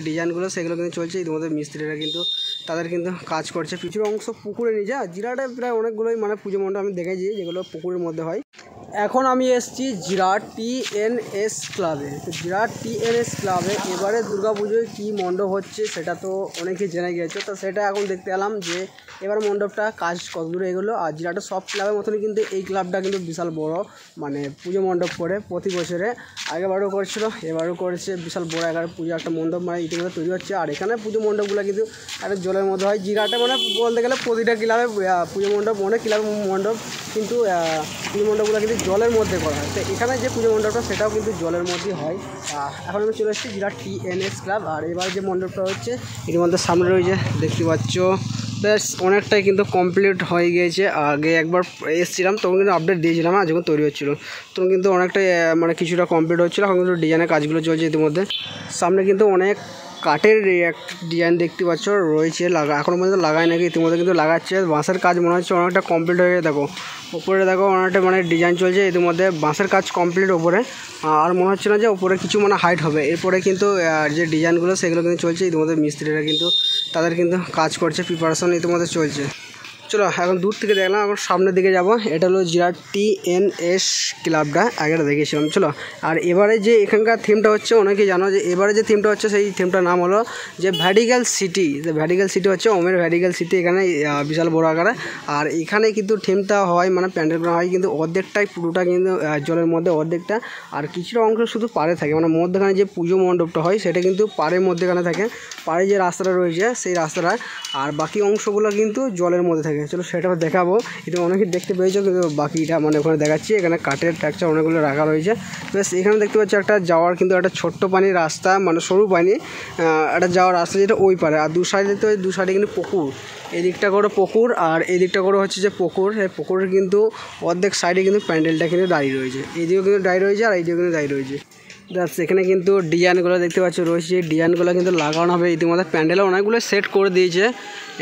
ডিজাইনগুলো সেগুলো কিন্তু চলছে। ইতিমধ্যে মিস্ত্রিরা কিন্তু তাদের কিন্তু কাজ করছে। কিছু অংশ পুকুরে নিয়ে যা জিরাটে প্রায় অনেকগুলোই মানে পুজো মণ্ডপ আমি দেখেছি যেগুলো পুকুরের মধ্যে হয়। এখন আমি এসেছি জিরাট TNS ক্লাবে। তো জিরাট TNS ক্লাবে এবারে দুর্গাপুজোয় কী মণ্ডপ হচ্ছে সেটা তো অনেকেই জেনে গিয়েছে। তো সেটা এখন দেখতে এলাম যে এবার মণ্ডপটা কাজ কত দূরে এগুলো। আর জিরাটের সব ক্লাবের মতনই কিন্তু এই ক্লাবটা কিন্তু বিশাল বড় মানে পুজো মণ্ডপ করে প্রতি বছরে। আগেবারও করেছিল, এবারও করেছে বিশাল বড় এগারো পুজো একটা মণ্ডপ মানে ইতিমধ্যে তৈরি হচ্ছে। আর এখানে পুজো মণ্ডপগুলো কিন্তু একটা জলের মধ্যে হয়। জিরাটে মানে বলতে গেলে প্রতিটা ক্লাবে পুজো মণ্ডপ অনেক ক্লাবের মণ্ডপ কিন্তু পুজো মণ্ডপগুলো কিন্তু জলের মধ্যে করা হয়। তো এখানে যে পুজো মণ্ডপটা সেটাও কিন্তু জলের মধ্যেই হয়। এখন আমি চলে এসেছি জিরাট TNS ক্লাব। আর এবার যে মণ্ডপটা হচ্ছে এর মধ্যে সামনে রয়েছে দেখতে পাচ্ছ, বেশ অনেকটাই কিন্তু কমপ্লিট হয়ে গিয়েছে। আগে একবার এসেছিলাম তখন কিন্তু আপডেট দিয়েছিলাম আর যখন তৈরি হচ্ছিলো তখন কিন্তু অনেকটাই মানে কিছুটা কমপ্লিট হচ্ছিলো। এখন কিন্তু ডিজাইনের কাজগুলো চলছে। ইতিমধ্যে সামনে কিন্তু অনেক কাঠের ডিজাইন দেখতে পাচ্ছ রয়েছে এখনও পর্যন্ত লাগায় নাকি, ইতিমধ্যে কিন্তু লাগাচ্ছে। বাঁশের কাজ মনে হচ্ছে অনেকটা কমপ্লিট হয়ে গেছে। দেখো ওপরে দেখো অনেকটা মানে ডিজাইন চলছে। ইতিমধ্যে বাঁশের কাজ কমপ্লিট ওপরে, আর মনে হচ্ছে না যে ওপরে কিছু মানে হাইট হবে। এরপরে কিন্তু যে ডিজাইনগুলো সেগুলো কিন্তু চলছে। ইতিমধ্যে মিস্ত্রিরা কিন্তু তাদের কিন্তু কাজ করছে, প্রিপারেশন ইতিমধ্যে চলছে। চলো এখন দূর থেকে দেখলাম, এখন সামনের দিকে যাব। এটা হলো জিরাট TNS ক্লাবটা, আগেটা দেখেছিলাম। চলো আর এবারে যে এখানকার থিমটা হচ্ছে অনেকেই জানো যে এবারে যে থিমটা হচ্ছে সেই থিমটার নাম হলো যে ভ্যাটিক্যাল সিটি। ভ্যাটিক্যাল সিটি হচ্ছে ওমের ভ্যাটিক্যাল সিটি, এখানে বিশাল বড় আকারে। আর এখানে কিন্তু থিমটা হয় মানে প্যান্ডেলগুলো হয় কিন্তু অর্ধেকটাই পুরোটা কিন্তু জলের মধ্যে, অর্ধেকটা আর কিছুটা অংশ শুধু পাড়ে থাকে। মানে মধ্যখানে যে পুজো মণ্ডপটা হয় সেটা কিন্তু পাড়ের মধ্যেখানে থাকে, পাড়ে যে রাস্তাটা রয়েছে সেই রাস্তাটা, আর বাকি অংশগুলো কিন্তু জলের মধ্যে থাকে। চলো সেটাও দেখাবো। এটা অনেকেই দেখতে পেয়েছো কিন্তু বাকিটা মানে ওখানে দেখাচ্ছি। এখানে কাঠের ট্রাকচার অনেকগুলো রাখা রয়েছে। বেশ এখানে দেখতে পাচ্ছি একটা যাওয়ার কিন্তু একটা ছোট্ট পানির রাস্তা, মানে সরু পানি একটা যাওয়ার রাস্তা যেটা ওই পারে। আর দু সাইডে দেখতে পাচ্ছি, দু সাইডে কিন্তু পুকুর। এই দিকটা করে পুকুর আর এই দিকটা করে হচ্ছে যে পুকুর। সেই পুকুরের কিন্তু অর্ধেক সাইডে কিন্তু প্যান্ডেলটা কিন্তু দাঁড়িয়ে রয়েছে। এইদিকেও কিন্তু দাঁড়িয়ে রয়েছে আর এইদিকেও কিন্তু দাঁড়িয়ে রয়েছে। সেখানে কিন্তু ডিজাইনগুলো দেখতে পাচ্ছ রয়েছে, ডিজাইনগুলো কিন্তু লাগানো হবে। ইতিমধ্যে প্যান্ডেলে অনেকগুলো সেট করে দিয়েছে।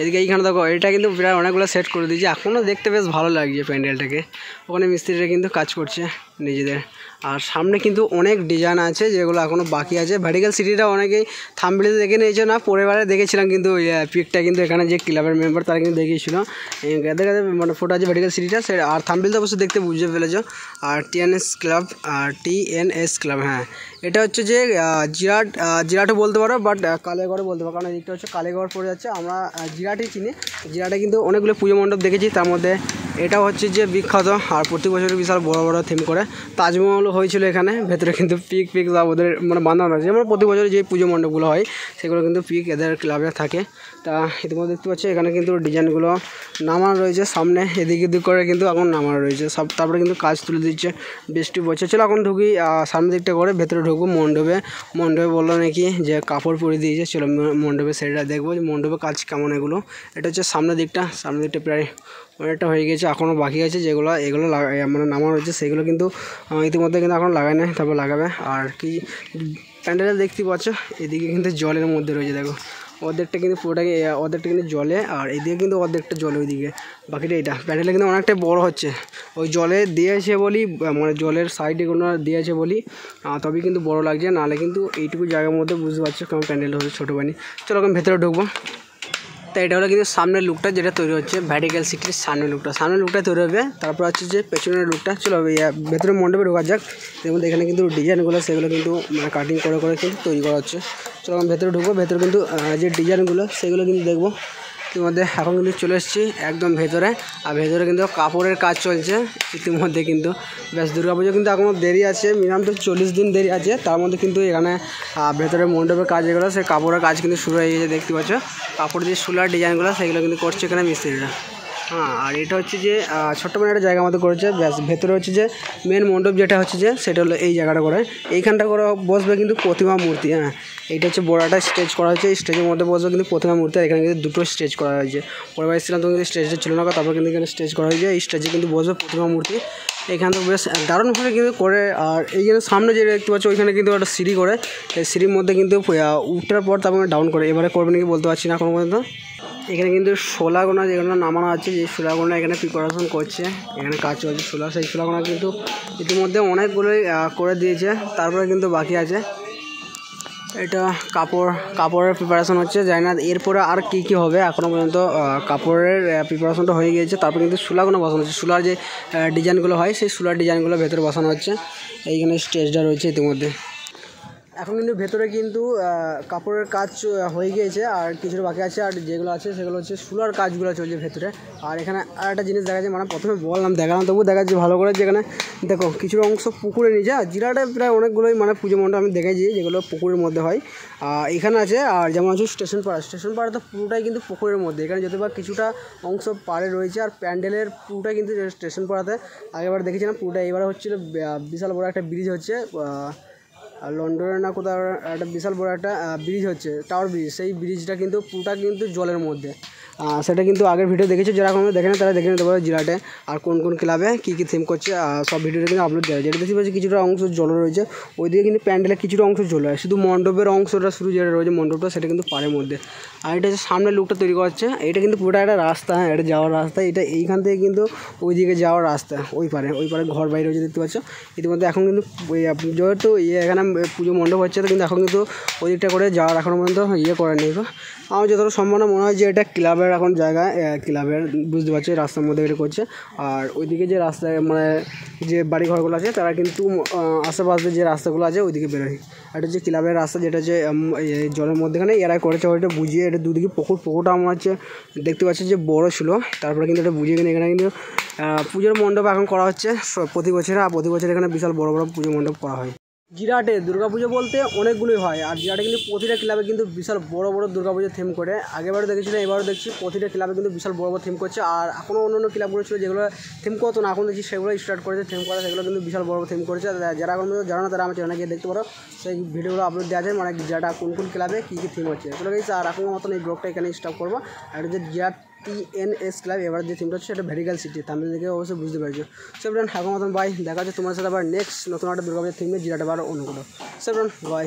এদিকে এইখানে দেখো এটা কিন্তু প্রায় অনেকগুলো সেট করে দিয়েছে। এখনও দেখতে বেশ ভালো লাগছে প্যান্ডেলটাকে। ওখানে মিস্ত্রিরা কিন্তু কাজ করছে নিজেদের। আর সামনে কিন্তু অনেক ডিজাইন আছে যেগুলো এখনও বাকি আছে। ভ্যাটিক্যাল সিটিটা অনেকেই থাম্বনেলে দেখে নিয়েছে, না পরের বারে দেখেছিলাম কিন্তু ওই পিকটা কিন্তু এখানে যে ক্লাবের মেম্বার তারা কিন্তু দেখিয়েছিল। গাদে গাদে মানে ফটো আছে ভ্যাটিক্যাল সিটিটা, সে আর থাম্বনেলটা অবশ্যই দেখতে বুঝে ফেলেছ। আর TNS ক্লাব, আর TNS ক্লাব, হ্যাঁ এটা হচ্ছে যে জিরাটও বলতে পারো বাট কালেগড়ও বলতে পারো, কারণ এইটা হচ্ছে কালেগড় পড়ে যাচ্ছে। আমরা জিরাটই চিনি। জিরাটে কিন্তু অনেকগুলো পুজো মণ্ডপ দেখেছি, তার মধ্যে এটা হচ্ছে যে বিখ্যাত। আর প্রতি বছর বিশাল বড় বড় থিম করে তাজমহল হয়েছিল এখানে। ভেতরে কিন্তু পিক সব ওদের মানে বাঁধানো আছে। যেমন প্রতি বছর যে পুজো মণ্ডপগুলো হয় সেগুলো কিন্তু পিক এদের ক্লাবে থাকে। তা ইতিমধ্যে দেখতে পাচ্ছি এখানে কিন্তু ডিজাইনগুলো নামানো রয়েছে সামনে, এদিক এদিক করে কিন্তু এখন নামানো রয়েছে সব। তারপরে কিন্তু কাজ তুলে দিচ্ছে বৃষ্টি পড়ছে। চলো এখন ঢুকি সামনের দিকটা করে ভেতরে ঢুকবো মণ্ডপে। মণ্ডপে বললো নাকি যে কাপড় পরে দিয়েছে। চলো মণ্ডপে সেটা দেখবো যে মণ্ডপে কাজ কেমন এগুলো। এটা হচ্ছে সামনের দিকটা প্রায় অনেকটা হয়ে গেছে, এখনও বাকি আছে যেগুলো এগুলো মানে নামানো রয়েছে সেগুলো কিন্তু ইতিমধ্যে কিন্তু এখন লাগায় না, তারপর লাগাবে। আর কি প্যান্ডেলটা দেখতে পাচ্ছ এদিকে কিন্তু জলের মধ্যে রয়েছে। দেখো অর্ধেকটা কিন্তু পুরোটাকে, অর্ধেকটা কিন্তু জলে আর এদিকে কিন্তু অর্ধেকটা জলে, ওইদিকে বাকিটা এটা। প্যান্ডেলটা কিন্তু অনেকটাই বড় হচ্ছে, ওই জলে দিয়েছে বলি মানে জলের সাইডে কোনো দিয়েছে বলি তবেই কিন্তু বড় লাগছে, নাহলে কিন্তু এইটুকু জায়গার মধ্যে বুঝতে পারছো কেমন প্যান্ডেলটা হচ্ছে ছোটো বানি। চলো এখন ভেতরে ঢুকবো। তো এটা হলো কিন্তু সামনের লুকটা যেটা তৈরি হচ্ছে ভ্যাটিক্যাল সিটির সামনের লুকটা তৈরি হবে। তারপর হচ্ছে যে পেছনের লুকটা। চলো ভেতরে মণ্ডপে ঢোকা যাক। যেমন এখানে কিন্তু ডিজাইনগুলো সেগুলো কিন্তু মানে কাটিং করে করে কিন্তু তৈরি করা হচ্ছে। চলো আমি ভেতরে ঢুকবো। ভেতরে কিন্তু যে ডিজাইনগুলো সেগুলো কিন্তু দেখবো। ইতিমধ্যে এখন কিন্তু চলে এসেছি একদম ভেতরে। আর ভেতরে কিন্তু কাপড়ের কাজ চলছে ইতিমধ্যে। কিন্তু বেশ দুর্গাপুজো কিন্তু এখনও দেরি আছে, মিনিমাম তো 40 দিন দেরি আছে। তার মধ্যে কিন্তু এখানে ভেতরে মণ্ডপের কাজ যেগুলো সেই কাপড়ের কাজ কিন্তু শুরু হয়ে গেছে। দেখতে পাচ্ছ কাপড় দিয়ে সোলার ডিজাইনগুলো সেগুলো কিন্তু করছে এখানে মিস্ত্রিরা। হ্যাঁ আর এটা হচ্ছে যে ছোট্ট মানে একটা জায়গার মধ্যে করেছে। ব্যাস ভেতরে হচ্ছে যে মেন মণ্ডপ যেটা হচ্ছে যে সেটা হলো এই জায়গাটা করে, এইখানটা করে বসবে কিন্তু প্রতিমা মূর্তি। হ্যাঁ এইটা হচ্ছে বড় একটা স্টেজ করা হয়েছে, এই স্টেজের মধ্যে বসবে কিন্তু প্রতিমা মূর্তি। আর এখানে কিন্তু দুটো স্টেজ করা হয়েছে। পরের বার এসেছিলাম তখন কিন্তু স্টেজটা ছিল না, তারপর কিন্তু এখানে স্টেজ করা হয়েছে। এই স্টেজে কিন্তু বসবে প্রতিমা মূর্তি। এখানে তো বেশ দারুণভাবে কিন্তু করে। আর এই যে সামনে যে দেখতে পাচ্ছ ওইখানে কিন্তু একটা সিঁড়ি করে, এই সিঁড়ির মধ্যে কিন্তু উঠার পর তারপরে ডাউন করে। এবারে করবে নাকি বলতে পারছি না এখনো পর্যন্ত। এখানে কিন্তু শোলাগোনা যেগুলো নামানো আছে, যে শোলাগোনা এখানে প্রিপারেশন করছে, এখানে কাজ চলছে শোলা। সেই শোলাগোনা কিন্তু ইতিমধ্যে অনেকগুলোই করে দিয়েছে, তারপরে কিন্তু বাকি আছে। এটা কাপড়ের প্রিপারেশন হচ্ছে, জানি না এরপরে আর কি হবে। এখনও পর্যন্ত কাপড়ের প্রিপারেশনটা হয়ে গিয়েছে। তারপর কিন্তু সুলাগুলো বসানো হচ্ছে, সুলার যে ডিজাইনগুলো হয় সেই সুলার ডিজাইনগুলো ভেতরে বসানো হচ্ছে। এইখানে স্টেজটা রয়েছে ইতিমধ্যে। এখন কিন্তু ভেতরে কিন্তু কাপড়ের কাজ হয়ে গিয়েছে, আর কিছুটা বাকি আছে। আর যেগুলো আছে সেগুলো হচ্ছে সুলার কাজগুলো চলছে ভেতরে। আর এখানে আর একটা জিনিস দেখা যায়, মানে প্রথমে বললাম দেখালাম, তবু দেখাচ্ছি ভালো করে। যেখানে দেখো কিছুটা অংশ পুকুরে নিয়ে যা জিরাটে প্রায় অনেকগুলোই মানে পুজো মণ্ডপ আমি দেখেছি যেগুলো পুকুরের মধ্যে হয়। এখানে আছে। আর যেমন আছে স্টেশন পাড়া তো পুরোটাই কিন্তু পুকুরের মধ্যে। এখানে যদিও বা কিছুটা অংশ পাড়ে রয়েছে, আর প্যান্ডেলের পুরোটাই কিন্তু স্টেশন পাড়াতে। আগেবার দেখেছিলাম পুরোটা, এবার হচ্ছিলো বিশাল বড় একটা ব্রিজ হচ্ছে। আর লন্ডনে না কোথাও একটা বিশাল বড় একটা ব্রিজ হচ্ছে, টাওয়ার ব্রিজ। সেই ব্রিজটা কিন্তু পুরোটা কিন্তু জলের মধ্যে। সেটা কিন্তু আগের ভিডিও দেখেছো, যারা কোনো দেখে না তারা দেখে নিতে পারো জিরাটে আর কোন ক্লাবে কী থিম করছে। সব ভিডিওটা কিন্তু আপলোড দেওয়া হয়। যেটা দেখতে পাচ্ছি কিছুটা অংশ জল রয়েছে, ওইদিকে কিন্তু প্যান্ডেলের কিছুটা অংশ জল হয়। শুধু মণ্ডপের অংশটা শুরু যেটা রয়েছে মণ্ডপটা, সেটা কিন্তু পাড়ের মধ্যে। আর এটা হচ্ছে সামনে লুকটা তৈরি করা হচ্ছে। এটা কিন্তু পুরোটা একটা রাস্তা, হ্যাঁ, এটা যাওয়ার রাস্তা। এটা এইখান থেকে কিন্তু ওইদিকে যাওয়ার রাস্তা, ওই পারে ঘর বাইরে রয়েছে দেখতে পাচ্ছ। ইতিমধ্যে এখন কিন্তু যেহেতু এখানে পুজো মণ্ডপ হচ্ছে, তো কিন্তু এখন কিন্তু ওই দিকটা করে যাওয়ার এখনও পর্যন্ত করেনি। আমার যতটা সম্ভাবনা মনে হয় যে এটা ক্লাবের এখন জায়গায়, ক্লাবের বুঝতে পারছি রাস্তার মধ্যে এটা করছে। আর ওইদিকে যে রাস্তায় মানে যে বাড়ি ঘরগুলো আছে তারা কিন্তু আশেপাশে যে রাস্তাগুলো আছে ওইদিকে বেরোয়। এটা যে ক্লাবের রাস্তা, যেটা যে জলের মধ্যেখানে এরাই করেছে, ওইটা বুঝিয়ে এটা দুদিকে পুকুরটা আমার হচ্ছে দেখতে পাচ্ছি যে বড়ো ছিল। তারপরে কিন্তু এটা বুঝিয়ে এখানে কিন্তু পুজোর মণ্ডপ এখন করা হচ্ছে প্রতি বছরে। আর প্রতি বছর এখানে বিশাল বড় পুজো মণ্ডপ করা হয়। জিরাটে দুর্গাপুজো বলতে অনেকগুলোই হয়, আর জিরাটে কিন্তু প্রতিটা ক্লাবে কিন্তু বিশাল বড় দুর্গাপুজো থিম করে। আগেবারও দেখেছিলাম, এবারও দেখছি প্রতিটা ক্লাবে কিন্তু বিশাল বড় থিম করছে। আর এখনও অন্য ক্লাবগুলো ছিল যেগুলো থিম করতো না, এখন দেখছি সেগুলো স্টার্ট করেছে থিম করা, সেগুলো কিন্তু বিশাল বড় থিম করেছে। যারা এখন জানো না তারা আমার চ্যানেলে গিয়ে দেখতে পারো, সেই ভিডিওগুলো আপলোড দেওয়া যায়, মানে জিরাটা কোন ক্লাবে কী থিম হচ্ছে এগুলো গেছে। আর এখনও মতন এই ব্লগটা এখানে স্টপ করবো। আর যে জিরাট TNS ক্লাব এবার যে থিমটা হচ্ছে সেটা ভেরিক্যাল সিটি, তাহলে দেখে অবশ্যই বুঝতে পারছো। সো ফ্রেন্ড, এখন মতন বাই, দেখা যাচ্ছে তোমার সাথে আবার নেক্সট নতুন একটা দুর্গাপুজোর থিমে জিরাট আবার অন্য কোনো। So friend, by.